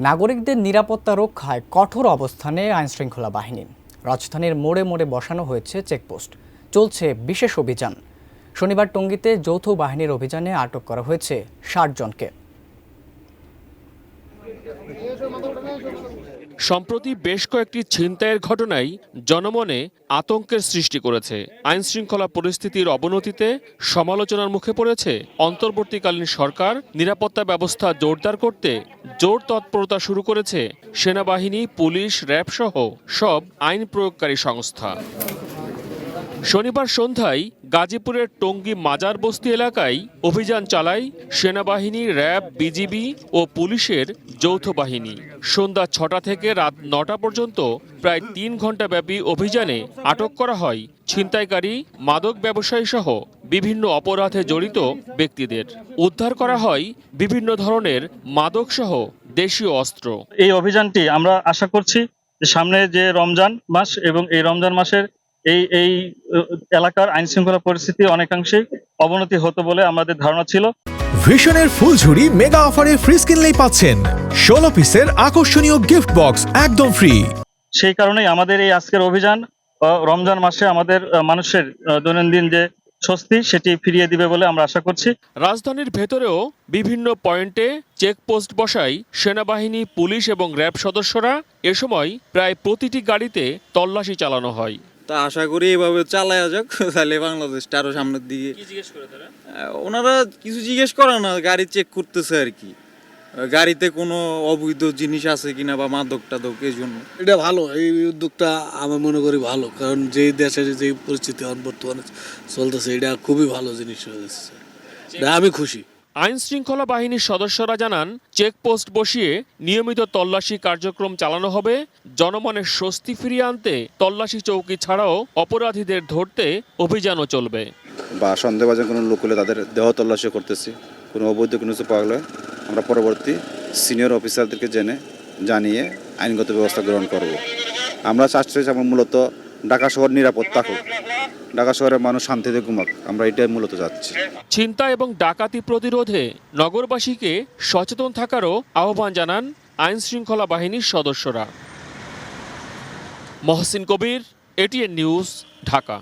নাগরিকদের নিরাপত্তা রক্ষায় কঠোর অবস্থানে আইনশৃঙ্খলা বাহিনী। রাজধানীর মোড়ে মোড়ে বসানো হয়েছে চেকপোস্ট, চলছে বিশেষ অভিযান। শনিবার টঙ্গীতে যৌথ বাহিনীর অভিযানে আটক করা হয়েছে ৬০ জনকে। সম্প্রতি বেশ কয়েকটি ছিনতাইয়ের ঘটনায় জনমনে আতঙ্কের সৃষ্টি করেছে। আইনশৃঙ্খলা পরিস্থিতির অবনতিতে সমালোচনার মুখে পড়েছে অন্তর্বর্তীকালীন সরকার। নিরাপত্তা ব্যবস্থা জোরদার করতে জোর তৎপরতা শুরু করেছে সেনাবাহিনী, পুলিশ, র্যাব সহ সব আইন প্রয়োগকারী সংস্থা। শনিবার সন্ধ্যায় গাজীপুরের টঙ্গী মাজার বস্তি এলাকায় অভিযান চালায় সেনাবাহিনী, র্যাব, বিজিবি ও পুলিশের যৌথ বাহিনী। সন্ধ্যা ৬টা থেকে রাত ৯টা পর্যন্ত প্রায় ৩ ঘণ্টা ব্যাপী অভিযানে আটক করা হয় ছিনতাইকারী, মাদক ব্যবসায়ী সহ বিভিন্ন অপরাধে জড়িত ব্যক্তিদের। উদ্ধার করা হয় বিভিন্ন ধরনের মাদক সহ দেশীয় অস্ত্র। এই অভিযানটি আমরা আশা করছি যে সামনে যে রমজান মাস এবং এই রমজান মাসের এই এলাকার আইন শৃঙ্খলা পরিস্থিতি অনেকাংশেই অবনতি হতো বলে আমাদের ধারণা ছিল। ভিশনের ফুলঝুরি মেগা অফারে ফ্রিজ কিনলেই পাচ্ছেন 16 পিসের আকর্ষণীয় গিফট বক্স একদম ফ্রি। সেই কারণেই আমাদের এই আজকের অভিযান রমজান মাসে আমাদের মানুষের দৈনন্দিন যে স্বস্তি সেটি ফিরিয়ে দিবে বলে আমরা আশা করছি। রাজধানীর ভেতরেও বিভিন্ন পয়েন্টে চেকপোস্ট বসায় সেনাবাহিনী, পুলিশ এবং র্যাব সদস্যরা। এ সময় প্রায় প্রতিটি গাড়িতে তল্লাশি চালানো হয়। তা আশা করি এভাবে চালায়া যাক, তাহলে বাংলাদেশটা আরো সামনের দিকে। ওনারা কিছু জিজ্ঞেস করে না, গাড়ি চেক করতেছে আর কি, গাড়িতে কোনো অবৈধ জিনিস আছে কিনা বা মাদক টাদক। এই জন্য এটা ভালো, এই উদ্যোগটা আমি মনে করি ভালো, কারণ যেই দেশের যে পরিস্থিতি বর্তমানে চলতেছে এটা খুবই ভালো জিনিস হয়েছে, আমি খুশি। আইন শৃঙ্খলা বাহিনীর সদস্যরা জানান, চেকপোস্ট বসিয়ে নিয়মিত তল্লাশি কার্যক্রম চালানো হবে। জনমনের স্বস্তি ফিরিয়ে আনতে তল্লাশি চৌকি ছাড়াও অপরাধীদের ধরতে অভিযানও চলবে। বা সন্দেহভাজন কোনো লোক হলে তাদের দেহ তল্লাশি করতেছি। কোনো অবৈধ কোনো কিছু পাওয়া গেলে আমরা পরবর্তী সিনিয়র অফিসারদেরকে জানিয়ে আইনগত ব্যবস্থা গ্রহণ করব। আমরা চাচ্ছি আমরা মূলত ঢাকা শহর নিরাপদ থাকুক, ঢাকা শহরের মানুষ শান্তিতে ঘুমাক, আমরা এটাই মূলত যাচ্ছি। ছিনতাই এবং ডাকাতি প্রতিরোধে নগরবাসীকে সচেতন থাকারও আহ্বান জানান আইন শৃঙ্খলা বাহিনীর সদস্যরা। মহসিন কবির, এটিএন নিউজ, ঢাকা।